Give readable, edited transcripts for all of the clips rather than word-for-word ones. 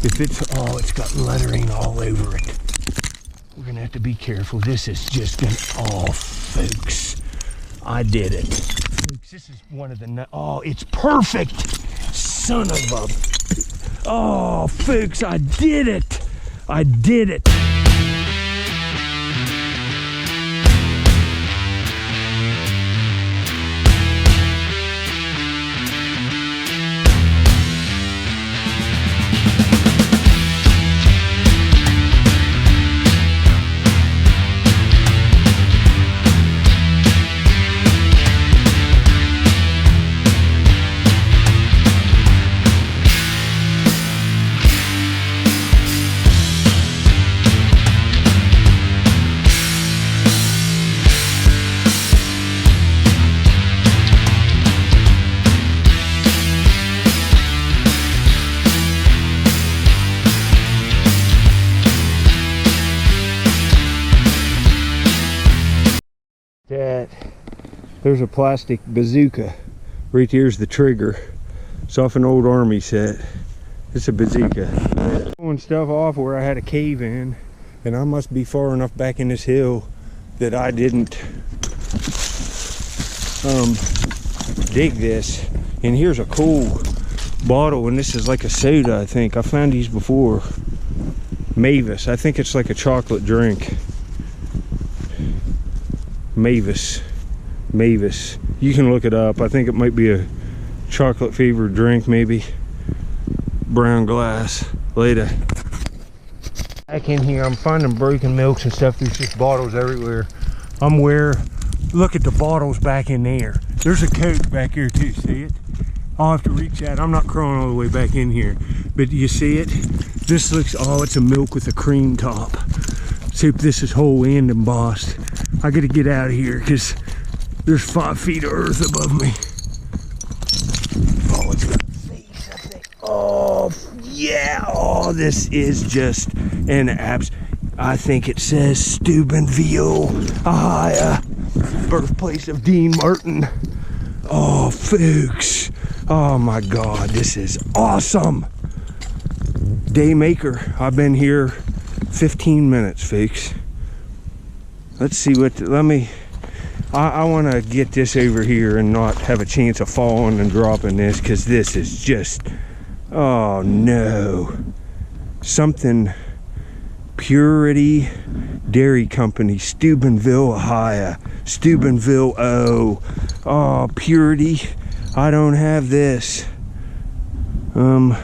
If it's, oh, it's got lettering all over it. We're gonna have to be careful. This is just gonna, oh, folks, I did it. Folks, this is one of the, oh, it's perfect. Son of a, oh, folks, I did it. I did it. There's a plastic bazooka. Right here's the trigger. It's off an old army set. It's a bazooka. Pulling stuff off where I had a cave in, and I must be far enough back in this hill that I didn't dig this. And here's a cool bottle, and this is like a soda, I think. I found these before. Mavis. I think it's like a chocolate drink. Mavis. You can look it up. I think it might be a chocolate flavored drink, maybe. Brown glass. Later. Back in here, I'm finding broken milks and stuff. There's just bottles everywhere. I'm aware. Look at the bottles back in there. There's a Coke back here too, see it? I'll have to reach out. I'm not crawling all the way back in here. But you see it? This looks, oh, it's a milk with a cream top. See if this is whole and embossed. I gotta get out of here because there's 5 feet of earth above me. Oh, it's got a face, I think. Oh, yeah. Oh, this is just an abs. I think it says Steubenville, Ohio, birthplace of Dean Martin. Oh, folks. Oh, my God. This is awesome. Daymaker. I've been here 15 minutes, folks. Let's see what, I want to get this over here and not have a chance of falling and dropping this, because this is just, oh no. Something, Purity Dairy Company, Steubenville, Ohio. Steubenville, oh, Purity. I don't have this. I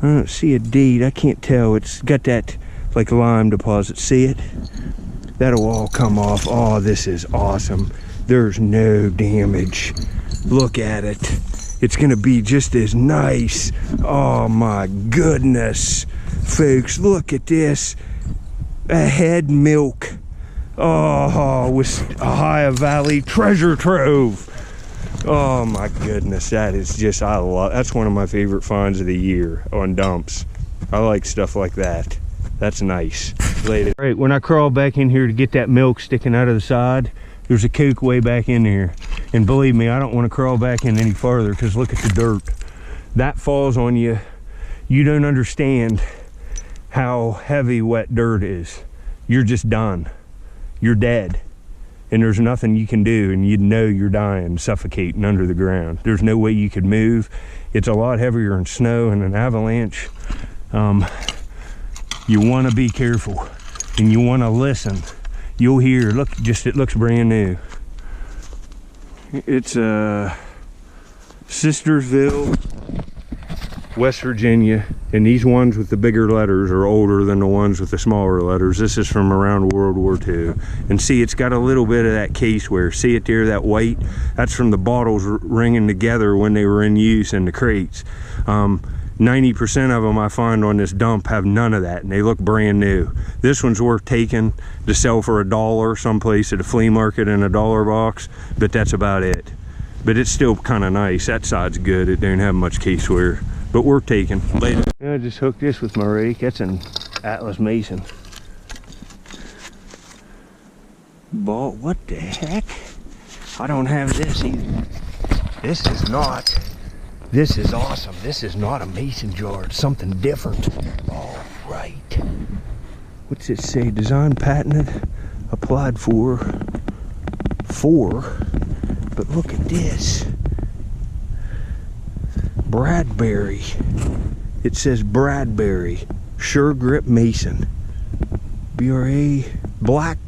don't see a date. I can't tell. It's got that like lime deposit. See it? That'll all come off. Oh, this is awesome. There's no damage. Look at it. It's gonna be just as nice. Oh my goodness. Folks, look at this. A head milk. Oh, with Ohio Valley treasure trove. Oh my goodness, that is just, I love, that's one of my favorite finds of the year on dumps. I like stuff like that. That's nice. Later. Right, when I crawl back in here to get that milk sticking out of the side, there's a Coke way back in there. And believe me, I don't want to crawl back in any farther, because look at the dirt. That falls on you. You don't understand how heavy wet dirt is. You're just done. You're dead. And there's nothing you can do, and you'd know you're dying, suffocating under the ground. There's no way you could move. It's a lot heavier than snow and an avalanche. You want to be careful, and you want to listen. You'll hear, look, just, it looks brand new. It's Sistersville, West Virginia, and these ones with the bigger letters are older than the ones with the smaller letters. This is from around World War II. And see, it's got a little bit of that caseware. See it there, that white? That's from the bottles ringing together when they were in use in the crates. 90% of them I find on this dump have none of that, and they look brand new. This one's worth taking to sell for $1 someplace at a flea market in a $1 box, but that's about it. But it's still kind of nice. That side's good. It don't have much caseware, but worth taking. Later. I just hooked this with my rake. That's an Atlas Mason. Ball, what the heck? I don't have this either. This is not This is awesome. This is not a mason jar. It's something different. All right. What's it say? Design patented, applied for. But look at this. Bradbury. It says Bradbury. Sure grip mason. BRA black.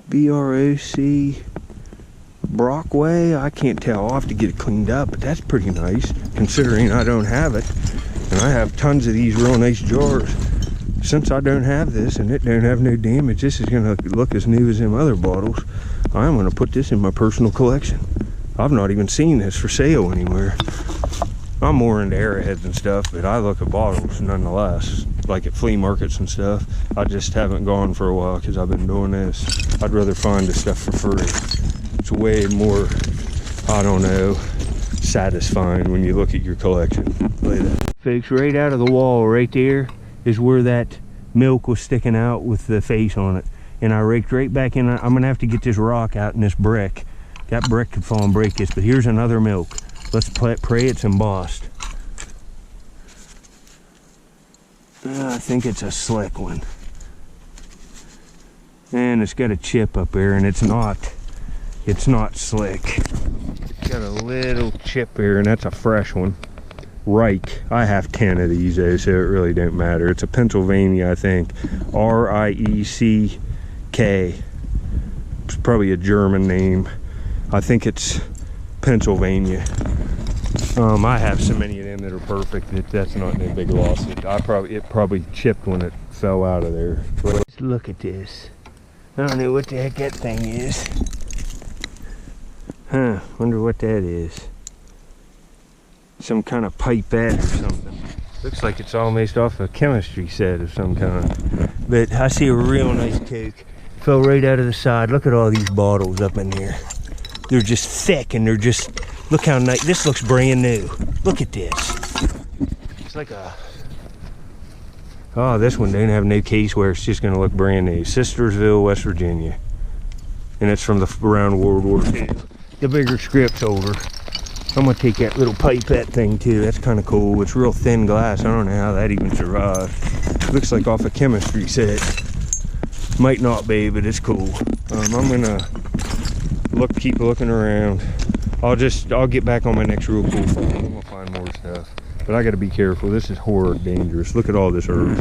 BROC Brockway. I can't tell. I'll have to get it cleaned up, but that's pretty nice considering I don't have it. And I have tons of these real nice jars. Since I don't have this and it don't have no damage, this is gonna look as new as them other bottles. I'm gonna put this in my personal collection. I've not even seen this for sale anywhere. I'm more into arrowheads and stuff, but I look at bottles nonetheless, like at flea markets and stuff. I just haven't gone for a while because I've been doing this. I'd rather find this stuff for free. It's way more, I don't know, satisfying when you look at your collection. Look at that. Folks, right out of the wall right there is where that milk was sticking out with the face on it. And I raked right back in. I'm gonna have to get this rock out in this brick. That brick could fall and break this, but here's another milk. Let's pray it's embossed. I think it's a slick one. And it's got a chip up there, and it's not slick. It's got a little chip here, and that's a fresh one. Reich. I have 10 of these though, so it really don't matter. It's a Pennsylvania, I think. R-I-E-C-K. It's probably a German name. I think it's Pennsylvania. I have so many of them that are perfect that that's not no big loss. It probably chipped when it fell out of there. Let's look at this. I don't know what the heck that thing is. Huh, wonder what that is. Some kind of pipette or something. Looks like it's almost off a chemistry set of some kind. But I see a real nice Coke. Fell right out of the side. Look at all these bottles up in here. They're just thick and they're just, look how nice. This looks brand new. Look at this. It's like a, oh, this one don't have no case where it's just gonna look brand new. Sistersville, West Virginia. And it's from around World War II. The bigger script's over. I'm gonna take that little pipette thing too. That's kind of cool. It's real thin glass. I don't know how that even survived. Looks like off a chemistry set. Might not be, but it's cool. I'm gonna keep looking around. I'll get back on my next real cool find. I'm gonna find more stuff. But I gotta be careful. This is horror dangerous. Look at all this herb.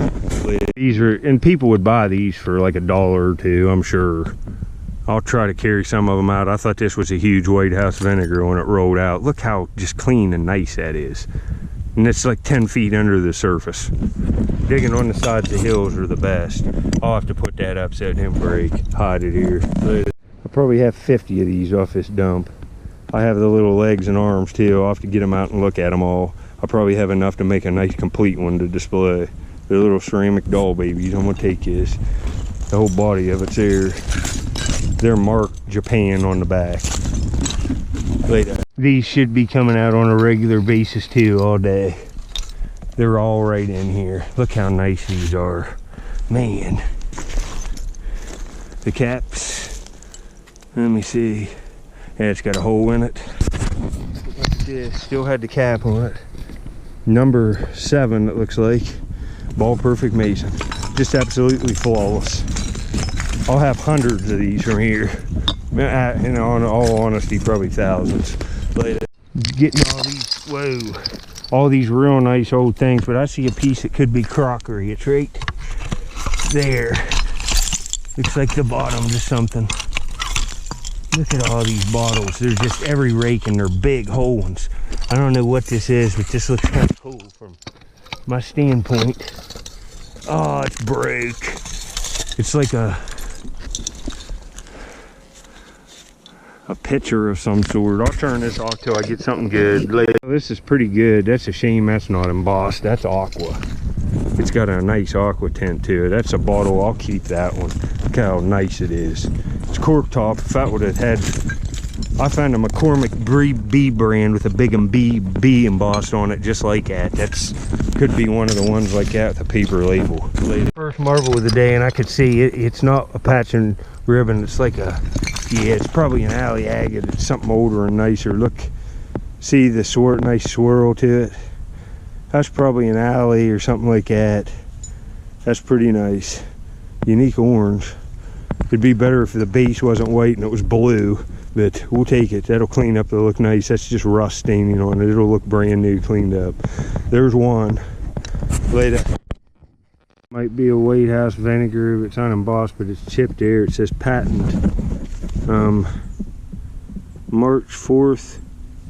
These are, and people would buy these for like $1 or $2, I'm sure. I'll try to carry some of them out. I thought this was a huge White House vinegar when it rolled out. Look how just clean and nice that is. And it's like 10 feet under the surface. Digging on the sides of the hills are the best. I'll have to put that up so it didn't break. Hide it here. I probably have 50 of these off this dump. I have the little legs and arms too. I'll have to get them out and look at them all. I'll probably have enough to make a nice complete one to display. They're little ceramic doll babies. I'm gonna take this. The whole body of it's there. They're marked Japan on the back. Later. These should be coming out on a regular basis too all day. They're all right in here. Look how nice these are. Man. The caps. Let me see. Yeah, it's got a hole in it. Look at this. Still had the cap on it. Number 7, it looks like. Ball perfect mason. Just absolutely flawless. I'll have hundreds of these from here. In all honesty, probably thousands. Later. Getting all these, whoa, all these real nice old things, but I see a piece that could be crockery. It's right there. Looks like the bottom of something. Look at all these bottles. They're just every rake and they're big whole ones. I don't know what this is, but this looks kind of cool from my standpoint. Oh, it's broke. It's like a pitcher of some sort. I'll turn this off till I get something good. This is pretty good. That's a shame that's not embossed. That's aqua. It's got a nice aqua tint to it. That's a bottle. I'll keep that one. Look how nice it is. It's cork top. If that would have had, I found a McCormick B brand with a big B embossed on it, just like that. That's could be one of the ones like that with a paper label. First marble of the day, and I could see it's not a patch and ribbon. It's like a Yeah, it's probably an alley agate. It's something older and nicer. Look, see the nice swirl to it? That's probably an alley or something like that. That's pretty nice. Unique orange. It'd be better if the base wasn't white and it was blue, but we'll take it. That'll clean up, it'll look nice. That's just rust staining on it. It'll look brand new, cleaned up. There's one. Later. Might be a White House vinegar if it's unembossed, but it's chipped there. It says patent. March 4th,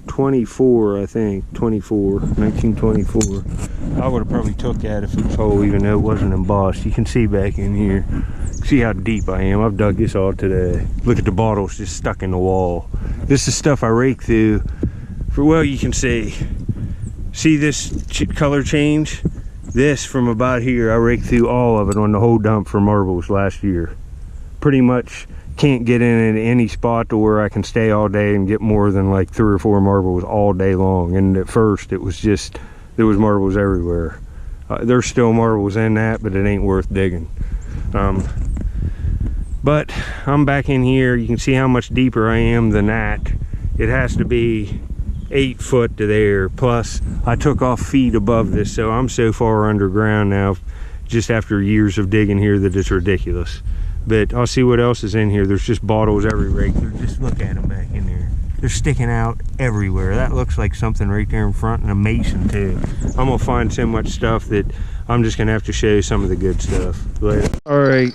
24, I think. 1924. I would have probably took that if it was whole, even though it wasn't embossed. You can see back in here. See how deep I am. I've dug this all today. Look at the bottles just stuck in the wall. This is stuff I rake through. Well, you can see this color change? This from about here, I raked through all of it on the whole dump for marbles last year. Pretty much can't get in any spot to where I can stay all day and get more than like 3 or 4 marbles all day long. And at first it was just, there was marbles everywhere. There's still marbles in that, but it ain't worth digging. But I'm back in here. You can see how much deeper I am than that. It has to be 8 foot to there. Plus I took off feet above this, so I'm so far underground now just after years of digging here that it's ridiculous. But I'll see what else is in here. There's just bottles every rake. Just look at them back in there. They're sticking out everywhere. That looks like something right there in front, and a mason too. I'm gonna find so much stuff that I'm just gonna have to show you some of the good stuff later. All right,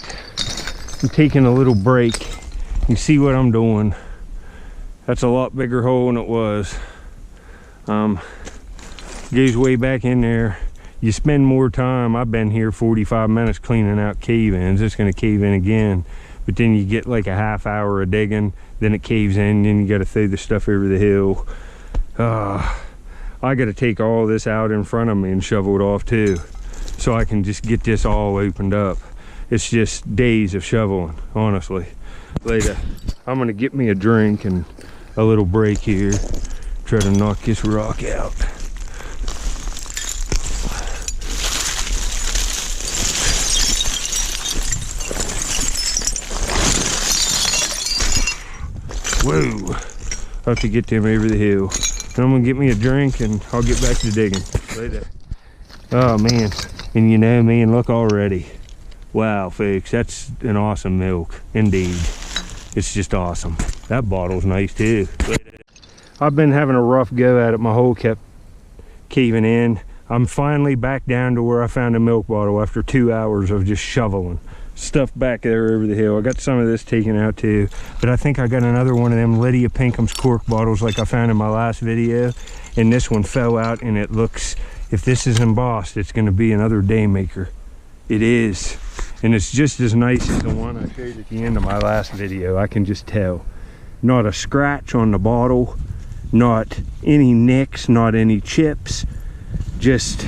I'm taking a little break. You see what I'm doing. That's a lot bigger hole than it was. Goes way back in there. You spend more time. I've been here 45 minutes cleaning out cave-ins. It's going to cave in again, but then you get like a half hour of digging, then it caves in, then you got to throw the stuff over the hill. I got to take all this out in front of me and shovel it off too, so I can just get this all opened up. It's just days of shoveling, honestly. Later, I'm going to get me a drink and a little break here. Try to knock this rock out. Whoa, I have to get them over the hill. Then I'm gonna get me a drink and I'll get back to digging later. Oh man, and you know, man, look already. Wow, folks, that's an awesome milk, indeed. It's just awesome. That bottle's nice too. I've been having a rough go at it. My hole kept caving in. I'm finally back down to where I found a milk bottle after 2 hours of just shoveling stuff back there over the hill. I got some of this taken out too, but I think I got another one of them Lydia Pinkham's cork bottles like I found in my last video, and this one fell out, and it looks, if this is embossed, it's going to be another day maker. It is, and it's just as nice as the one I showed at the end of my last video. I can just tell. Not a scratch on the bottle, not any nicks, not any chips, just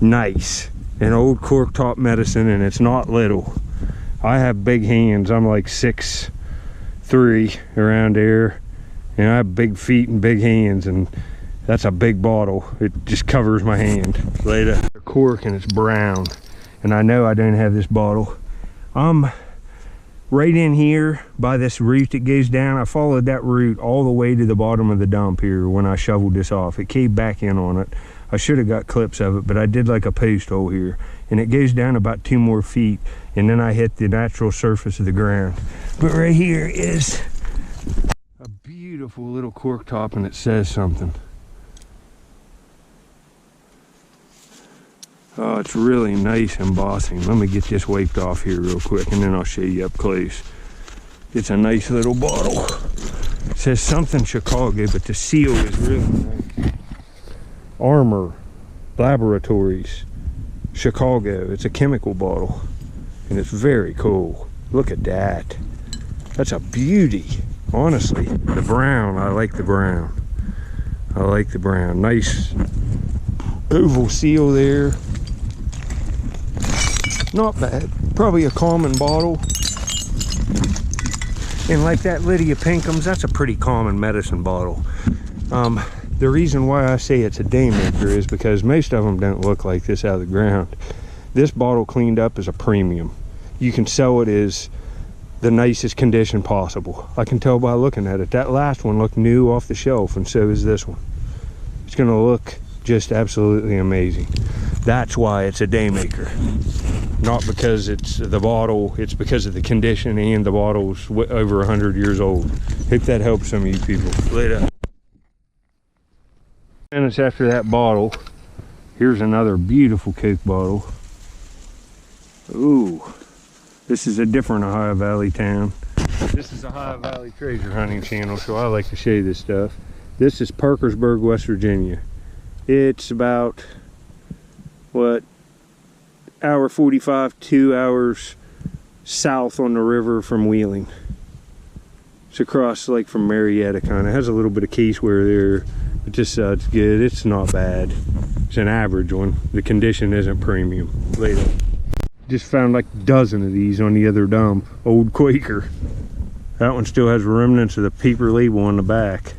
nice. An old cork top medicine, and it's not little. I have big hands. I'm like 6'3" around there, and I have big feet and big hands, and that's a big bottle. It just covers my hand. Later, cork, and it's brown, and I know I don't have this bottle. I'm right in here by this root that goes down. I followed that root all the way to the bottom of the dump here when I shoveled this off. It caved back in on it. I should have got clips of it, but I did like a post hole here, and it goes down about 2 more feet, and then I hit the natural surface of the ground. But right here is a beautiful little cork top, and it says something. Oh, it's really nice embossing. Let me get this wiped off here real quick, and then I'll show you up close. It's a nice little bottle. It says something Chicago, but the seal is really nice. Armor Laboratories, Chicago. It's a chemical bottle, and it's very cool. Look at that. That's a beauty, honestly. The brown, I like the brown. I like the brown. Nice oval seal there. Not bad. Probably a common bottle. And like that Lydia Pinkham's, that's a pretty common medicine bottle. The reason why I say it's a day maker is because most of them don't look like this out of the ground. This bottle cleaned up is a premium. You can sell it as the nicest condition possible. I can tell by looking at it. That last one looked new off the shelf, and so is this one. It's gonna look just absolutely amazing. That's why it's a day maker. Not because it's the bottle, it's because of the condition, and the bottle's over 100 years old. Hope that helps some of you people. Later. Minutes after that bottle, here's another beautiful Coke bottle. Ooh, this is a different Ohio Valley town. This is a Ohio Valley treasure hunting channel, so I like to show you this stuff. This is Parkersburg, West Virginia. It's about, what, hour 45, 2 hours south on the river from Wheeling. It's across like from Marietta, kind of. Has a little bit of caseware there, but this it's good. It's not bad. It's an average one. The condition isn't premium. Later. Just found like a dozen of these on the other dump. Old Quaker. That one still has remnants of the paper label on the back.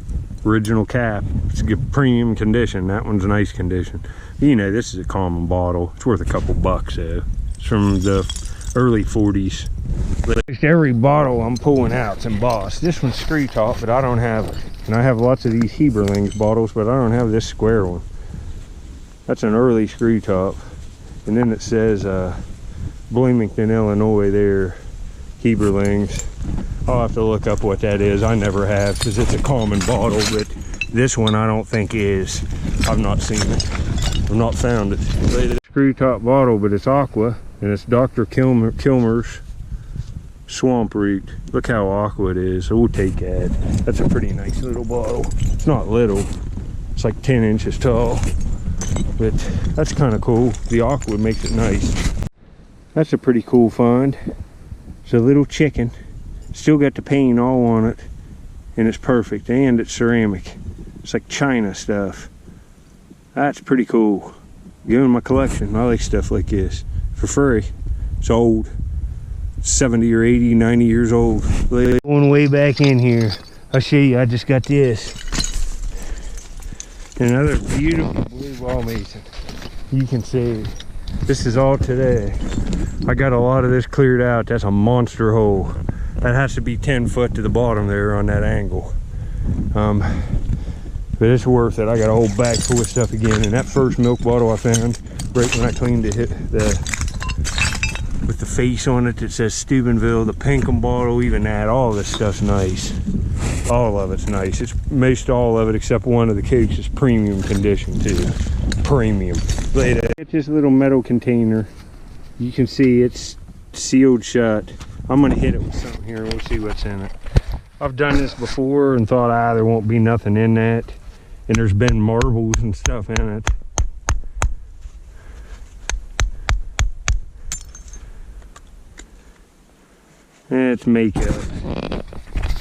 Original cap. It's a good premium condition. That one's nice condition. You know, this is a common bottle. It's worth a couple bucks though. It's from the early 40s. Every bottle I'm pulling out is embossed. This one's screw top, but I don't have it. And I have lots of these Heberlings bottles, but I don't have this square one. That's an early screw top. And then it says Bloomington, Illinois there. Heberlings. I'll have to look up what that is. I never have, because it's a common bottle, but this one I don't think is. I've not seen it. I've not found it. Screw top bottle, but it's aqua, and it's Dr. Kilmer's Swamp Root. Look how aqua it is. So we'll take that. That's a pretty nice little bottle. It's not little. It's like 10 inches tall, but that's kind of cool. The aqua makes it nice. That's a pretty cool find. It's a little chicken. Still got the paint all on it, and it's perfect, and it's ceramic. It's like China stuff. That's pretty cool. Go in my collection. I like stuff like this for free. It's old. 70 or 80, 90 years old. Going way back in here, I'll show you. I just got this. Another beautiful blue ball mason. You can see this is all today. I got a lot of this cleared out. That's a monster hole. That has to be 10 foot to the bottom there on that angle. But it's worth it. I got a whole bag full of stuff again. And that first milk bottle I found, right when I cleaned it, with the face on it that says Steubenville, the Pinkham bottle, even that, all this stuff's nice. All of it's nice. It's most all of it except one of the cakes is premium condition too. Premium. It's this little metal container. You can see it's sealed shut. I'm gonna hit it with something here and we'll see what's in it. I've done this before and thought, there won't be nothing in that. And there's been marbles and stuff in it. It's makeup.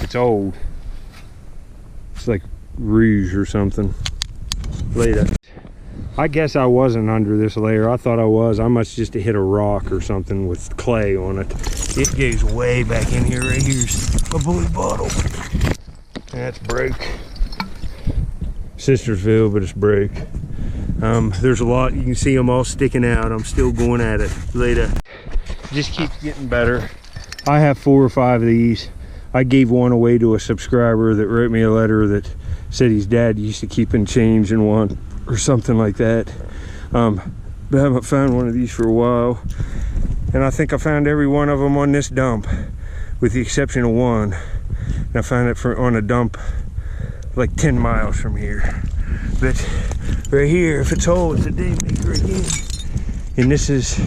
It's old. It's like rouge or something. Later. I guess I wasn't under this layer. I thought I was. I must just have hit a rock or something with clay on it. It goes way back in here. Right here's a blue bottle. That's broke. Sistersville, but it's broke. There's a lot. You can see them all sticking out. I'm still going at it. Later. Just keeps getting better. I have 4 or 5 of these. I gave one away to a subscriber that wrote me a letter that said his dad used to keep in change in one or something like that. But I haven't found one of these for a while. And I think I found every one of them on this dump, with the exception of one. And I found it on a dump like 10 miles from here. But right here, if it's old, it's a day maker again. And this is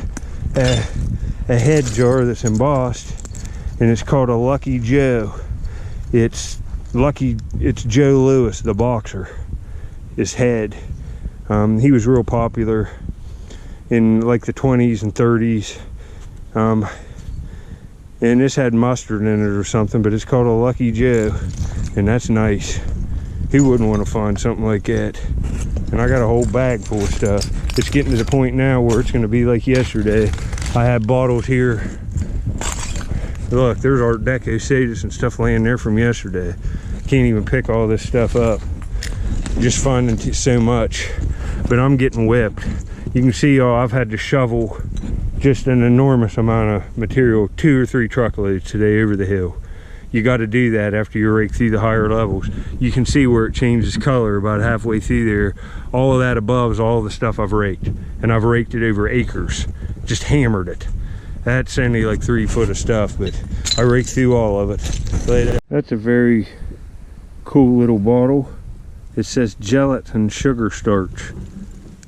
a head jar that's embossed, and it's called a Lucky Joe. It's Joe Louis, the boxer. His head. He was real popular in like the 20s and 30s. And this had mustard in it or something, but it's called a Lucky Joe, and that's nice. Who wouldn't want to find something like that? And I got a whole bag full of stuff. It's getting to the point now where it's going to be like yesterday. I had bottles here. Look, there's Art Deco Sages and stuff laying there from yesterday. Can't even pick all this stuff up. Just finding so much. But I'm getting whipped. You can see I've had to shovel just an enormous amount of material, 2 or 3 truckloads today over the hill. You got to do that after you rake through the higher levels. You can see where it changes color about halfway through there. All of that above is all the stuff I've raked, and I've raked it over acres, just hammered it. That's only like 3 foot of stuff, but I raked through all of it. But that's a very cool little bottle. It says gelatin sugar starch.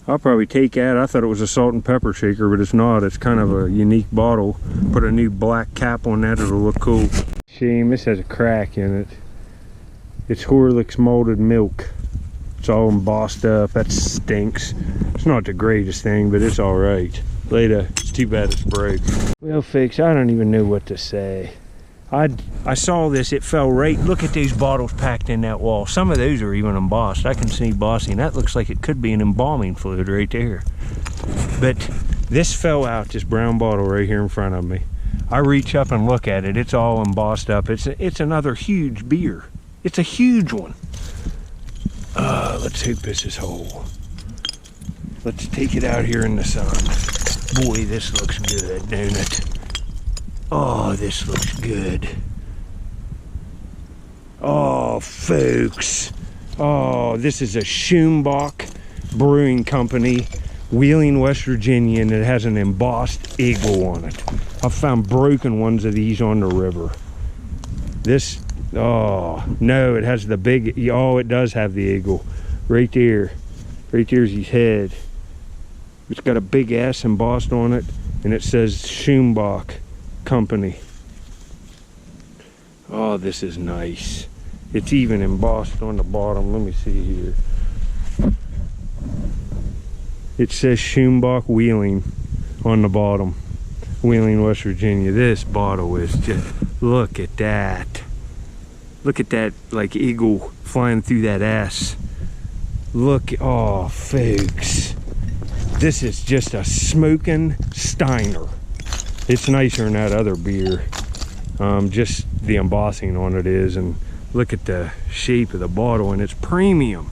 I'll probably take that. I thought it was a salt and pepper shaker, but it's not. It's kind of a unique bottle. Put a new black cap on that, it'll look cool. Shame, this has a crack in it. It's Horlicks malted milk. It's all embossed up. That stinks. It's not the greatest thing, but it's all right. Later, it's too bad it's broke. Well, folks, I don't even know what to say. I saw this, it fell right. Look at these bottles packed in that wall. Some of those are even embossed. I can see embossing. That looks like it could be an embalming fluid right there. But this fell out, this brown bottle right here in front of me. I reach up and look at it. It's all embossed up. It's another huge beer. It's a huge one. Let's hope this is whole. Let's take it out here in the sun. Boy, this looks good, don't it? Oh, this looks good. Oh, folks. Oh, this is a Schumach Brewing Company, Wheeling, West Virginia, and it has an embossed eagle on it. I've found broken ones of these on the river. This, oh, no, it has the big, oh, it does have the eagle. Right there. Right there's his head. It's got a big S embossed on it, and it says Schumach Company. Oh, this is nice. It's even embossed on the bottom. Let me see here. It says Schumach Wheeling on the bottom. Wheeling, West Virginia. This bottle is just, look at that. Look at that, like, eagle flying through that S. Look, oh, folks. This is just a smoking Steiner. It's nicer than that other beer. Just the embossing on it is, and look at the shape of the bottle, and it's premium.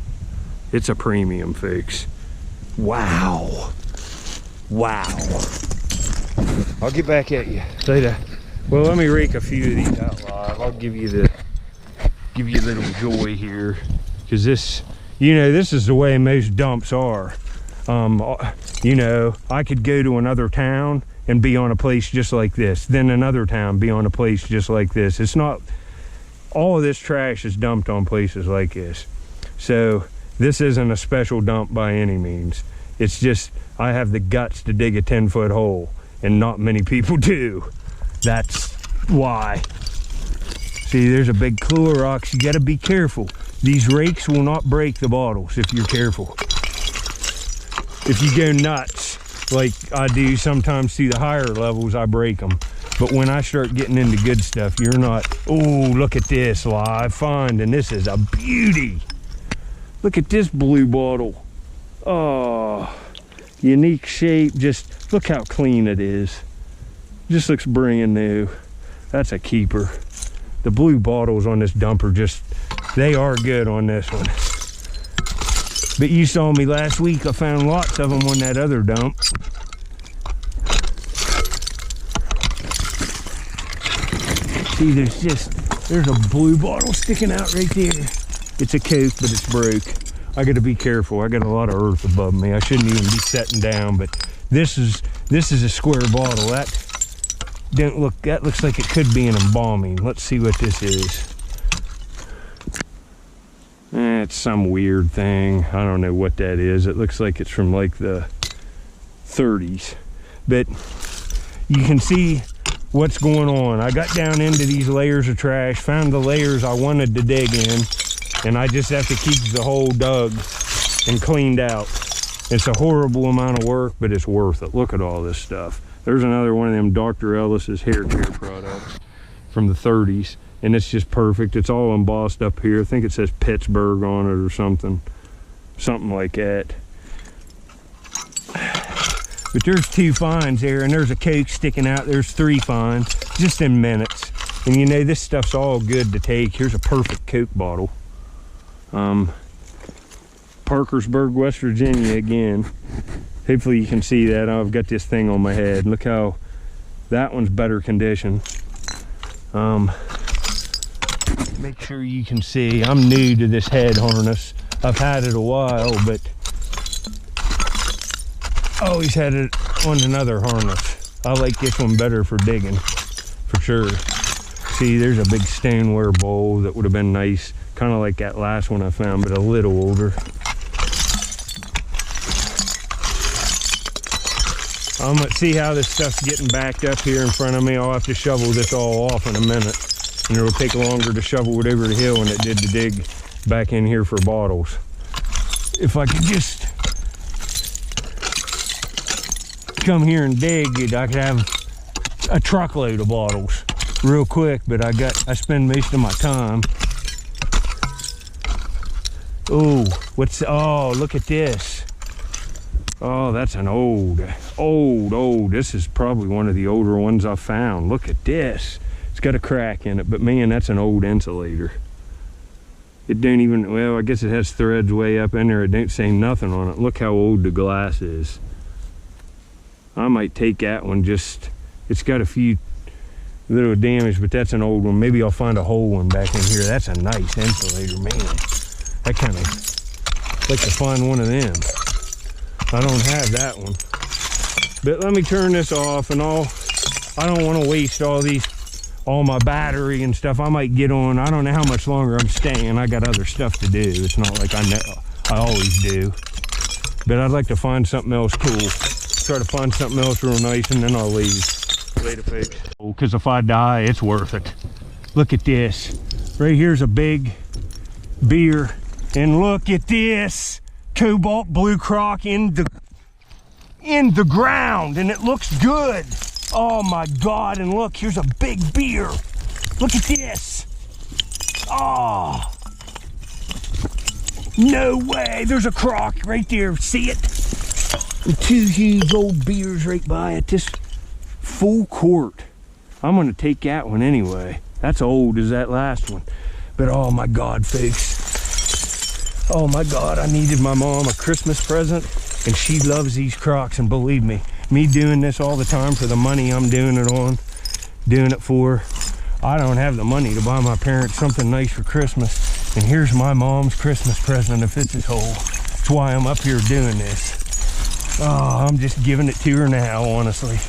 It's a premium, folks. Wow. Wow. I'll get back at you later. Well, let me rake a few of these out live. I'll give you a little joy here, because this, you know, this is the way most dumps are. You know, I could go to another town and be on a place just like this, then another town be on a place just like this. It's not, all of this trash is dumped on places like this. So this isn't a special dump by any means. It's just, I have the guts to dig a 10-foot hole, and not many people do. That's why. See, there's a big Clorox. You gotta be careful. These rakes will not break the bottles if you're careful. If you go nuts, like I do sometimes through the higher levels, I break them. But when I start getting into good stuff, you're not, oh, look at this live find, and this is a beauty. Look at this blue bottle. Oh, unique shape. Just look how clean it is. Just looks brand new. That's a keeper. The blue bottles on this dumper, just, they are good on this one. But you saw me last week, I found lots of them on that other dump. See, there's a blue bottle sticking out right there. It's a Coke, but it's broke. I gotta be careful. I got a lot of earth above me. I shouldn't even be setting down, but this is a square bottle. That looks like it could be an embalming. Let's see what this is. It's some weird thing. I don't know what that is. It looks like it's from like the 30s. But you can see what's going on. I got down into these layers of trash, found the layers I wanted to dig in, and I just have to keep the hole dug and cleaned out. It's a horrible amount of work, but it's worth it. Look at all this stuff. There's another one of them Dr. Ellis's hair care products from the 30s. And it's just perfect. It's all embossed up here. I think it says Pittsburgh on it or something like that. But there's 2 finds there, and there's a Coke sticking out. There's 3 finds, just in minutes. And you know, this stuff's all good to take. Here's a perfect Coke bottle. Parkersburg, West Virginia again. Hopefully you can see that. I've got this thing on my head. Look how that one's better condition. Make sure you can see. I'm new to this head harness. I've had it a while, but I always had it on another harness. I like this one better for digging, for sure. See, there's a big stoneware bowl that would have been nice, kind of like that last one I found, but a little older. Let's see how this stuff's getting backed up here in front of me. I'll have to shovel this all off in a minute, and it'll take longer to shovel it over the hill than it did to dig back in here for bottles. If I could just come here and dig, I could have a truckload of bottles real quick, but I spend most of my time. Oh, look at this. Oh, that's an old. This is probably one of the older ones I've found. Look at this. It's got a crack in it, but man, that's an old insulator. It don't even, well, I guess it has threads way up in there. It don't say nothing on it. Look how old the glass is. I might take that one. It's got a few little damage, but that's an old one. Maybe I'll find a whole one back in here. That's a nice insulator, man. I kind of like to find one of them. I don't have that one. But let me turn this off, and I don't want to waste all my battery and stuff. I might get on. I don't know how much longer I'm staying. I got other stuff to do. It's not like I always do. But I'd like to find something else cool. Try to find something else real nice, and then I'll leave. Later, folks. Because if I die, it's worth it. Look at this. Right here's a big beer. And look at this. Cobalt blue crock in the ground, and it looks good. Oh my God, and look, here's a big beer. Look at this. Oh, no way. There's a crock right there. See it? And two huge old beers right by it. This full quart. I'm gonna take that one anyway. That's old as that last one. But oh my God, folks. Oh my God, I needed my mom a Christmas present, and she loves these crocks, and believe me doing this all the time for the money I'm doing it for, I don't have the money to buy my parents something nice for Christmas, and here's my mom's Christmas present if it's whole. That's why I'm up here doing this. Oh, I'm just giving it to her now, honestly.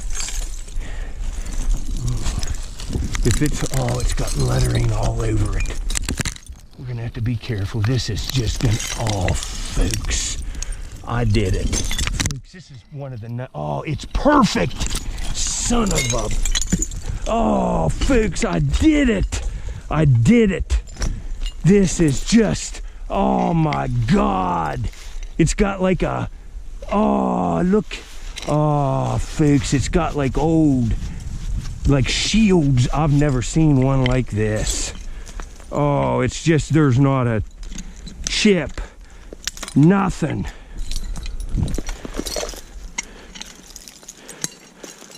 It's got lettering all over it. We're gonna have to be careful. This is just folks, I did it. Folks, this is one of the, it's perfect. Son of a, folks, I did it. This is just, oh my God. It's got like a, look, folks, it's got like old, like shields. I've never seen one like this. Oh, it's just, there's not a chip, nothing.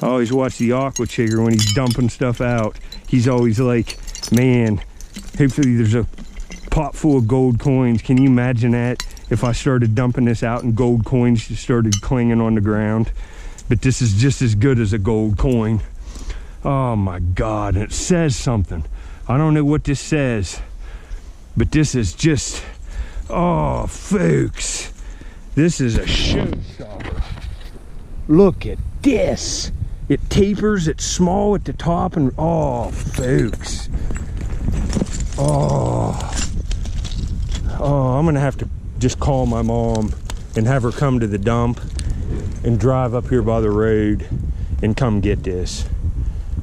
I always watch the aqua chigger when he's dumping stuff out. He's always like, man, hopefully there's a pot full of gold coins. Can you imagine that if I started dumping this out and gold coins just started clinging on the ground? But this is just as good as a gold coin. Oh my God, and it says something. I don't know what this says, but this is just, folks, this is a showstopper. Look at this. It tapers, it's small at the top, and folks. I'm gonna have to just call my mom and have her come to the dump and drive up here by the road and come get this,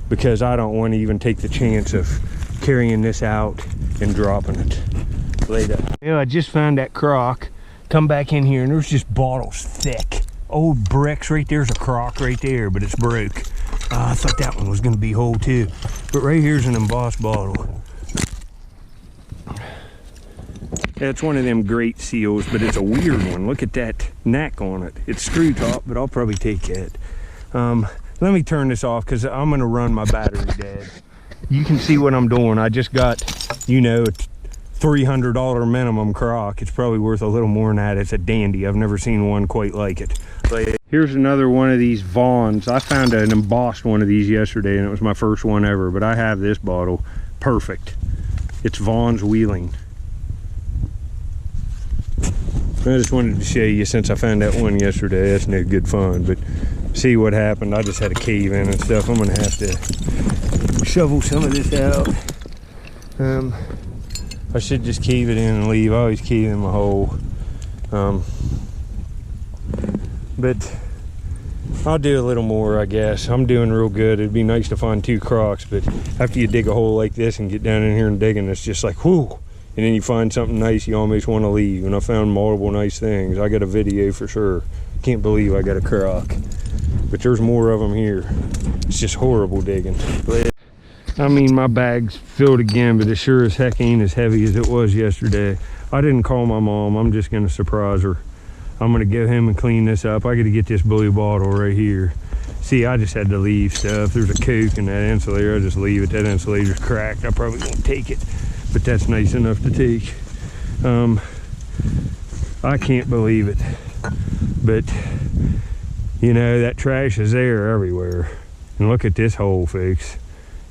because I don't want to even take the chance of carrying this out and dropping it later. I just found that crock. Come back in here, and there's just bottles thick. Old bricks. Right there's a crock right there, but it's broke. I thought that one was going to be whole too. But right here's an embossed bottle. That's one of them great seals, but it's a weird one. Look at that neck on it. It's screw top, but I'll probably take it. Let me turn this off because I'm going to run my battery dead. You can see what I'm doing. I just got, $300 minimum crock. It's probably worth a little more than that. It's a dandy. I've never seen one quite like it. But here's another one of these Vaughans. I found an embossed one of these yesterday, and it was my first one ever, but I have this bottle. Perfect. It's Vaughan's Wheeling. I just wanted to show you, since I found that one yesterday. That's no good fun, but see what happened. I just had a cave in and stuff. I'm gonna have to shovel some of this out. I should just cave it in and leave. I always cave in my hole. But I'll do a little more, I guess. I'm doing real good. It'd be nice to find 2 crocks, but after you dig a hole like this and get down in here and digging, it's just like, whoo. And then you find something nice, you almost want to leave. And I found multiple nice things. I got a video for sure. Can't believe I got a crock. But there's more of them here. It's just horrible digging. I mean, my bag's filled again, but it sure as heck ain't as heavy as it was yesterday. I didn't call my mom. I'm just gonna surprise her. I'm gonna go home and clean this up. I gotta get this blue bottle right here. See, I just had to leave stuff. There's a Coke in that insulator. I just leave it. That insulator's cracked. I probably won't take it, but that's nice enough to take. I can't believe it, but you know, that trash is there everywhere. And look at this hole, folks.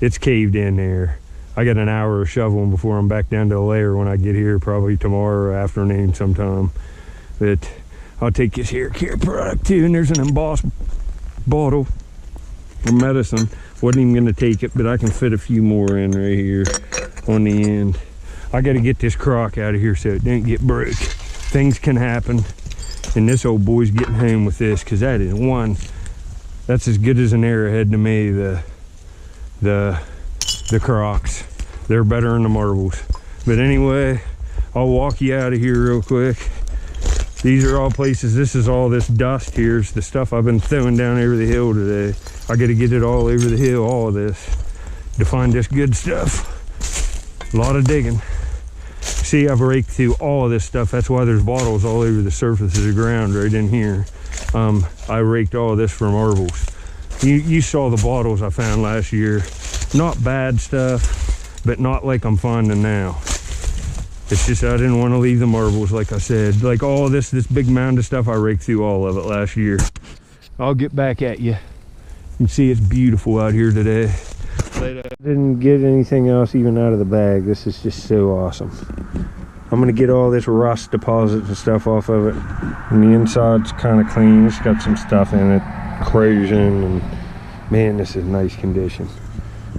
It's caved in there. I got an hour of shoveling before I'm back down to a layer when I get here, probably tomorrow afternoon sometime. But I'll take this hair care product too, and there's an embossed bottle of medicine. Wasn't even gonna take it, but I can fit a few more in right here on the end. I gotta get this crock out of here so it didn't get broke. Things can happen, and this old boy's getting home with this, because that is one, that's as good as an arrowhead to me, the crocks. They're better than the marbles. But anyway, I'll walk you out of here real quick. These are all places, this is all this dust here. It's the stuff I've been throwing down over the hill today. I gotta get it all over the hill, all of this, to find this good stuff. A lot of digging. See, I've raked through all of this stuff. That's why there's bottles all over the surface of the ground right in here. I raked all of this for marbles. You saw the bottles I found last year. Not bad stuff, but not like I'm finding now. It's just I didn't want to leave the marbles, like I said. Like all this big mound of stuff, I raked through all of it last year. I'll get back at you. You can see it's beautiful out here today. Didn't get anything else even out of the bag. This is just so awesome. I'm gonna get all this rust deposits and stuff off of it. And the inside's kind of clean. It's got some stuff in it, corrosion, and man, this is nice condition.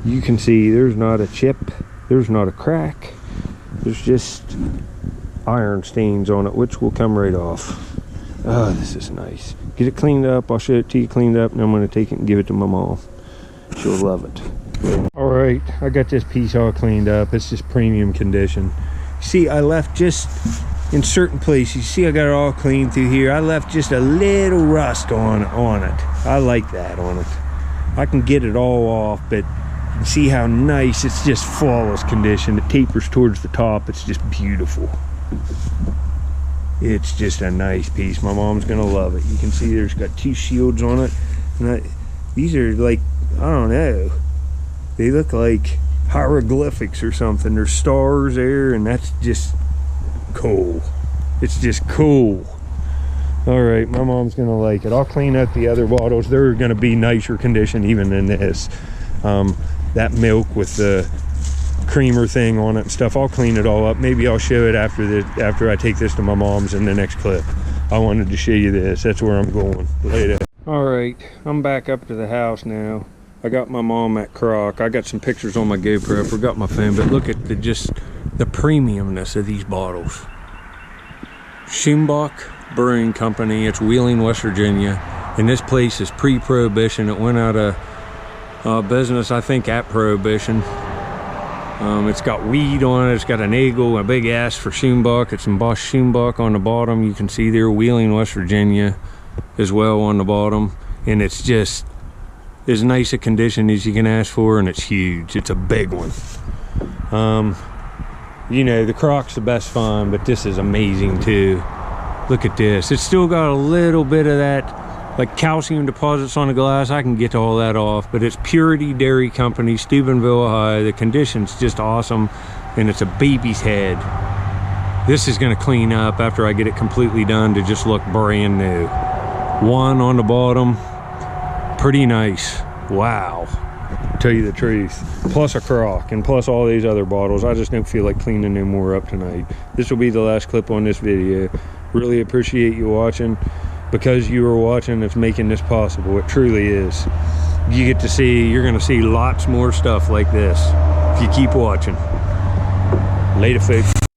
You can see there's not a chip, there's not a crack. There's just iron stains on it, which will come right off. Oh, this is nice. Get it cleaned up. I'll show it to you cleaned up, and I'm gonna take it and give it to my mom. She'll love it. All right, I got this piece all cleaned up. It's just premium condition. See, I left just in certain places. See, I got it all cleaned through here. I left just a little rust on it. I like that on it. I can get it all off, but see how nice. It's just flawless condition. It tapers towards the top. It's just beautiful. It's just a nice piece. My mom's gonna love it. You can see there's got 2 shields on it. And these are like, I don't know, they look like hieroglyphics or something. There's stars there, and that's just cool. It's just cool. All right, my mom's gonna like it. I'll clean up the other bottles. They're gonna be nicer condition even than this. That milk with the creamer thing on it and stuff, I'll clean it all up. Maybe I'll show it after I take this to my mom's in the next clip. I wanted to show you this. That's where I'm going later. All right, I'm back up to the house now. I got my mom at Crock. I got some pictures on my GoPro. I forgot my phone, but look at the premiumness of these bottles. Schumach Brewing Company. It's Wheeling, West Virginia, and this place is pre-prohibition. It went out of business, I think, at prohibition. It's got weed on it. It's got an eagle, a big S for Schumach. It's embossed Schumach on the bottom. You can see there, Wheeling, West Virginia, as well on the bottom, and it's just as nice a condition as you can ask for, and it's huge. It's a big one. You know, the Crock's the best fun, but this is amazing too. Look at this. It's still got a little bit of that like calcium deposits on the glass. I can get all that off, but it's Purity Dairy Company, Steubenville, Ohio. The condition's just awesome. and it's a baby's head. This is going to clean up after I get it completely done to just look brand new. One on the bottom, pretty nice. Wow, tell you the truth. Plus a crock and plus all these other bottles. I just don't feel like cleaning no more up tonight. This will be the last clip on this video. Really appreciate you watching. Because you are watching, it's making this possible. It truly is. You get to see, you're going to see lots more stuff like this if you keep watching. Later, folks.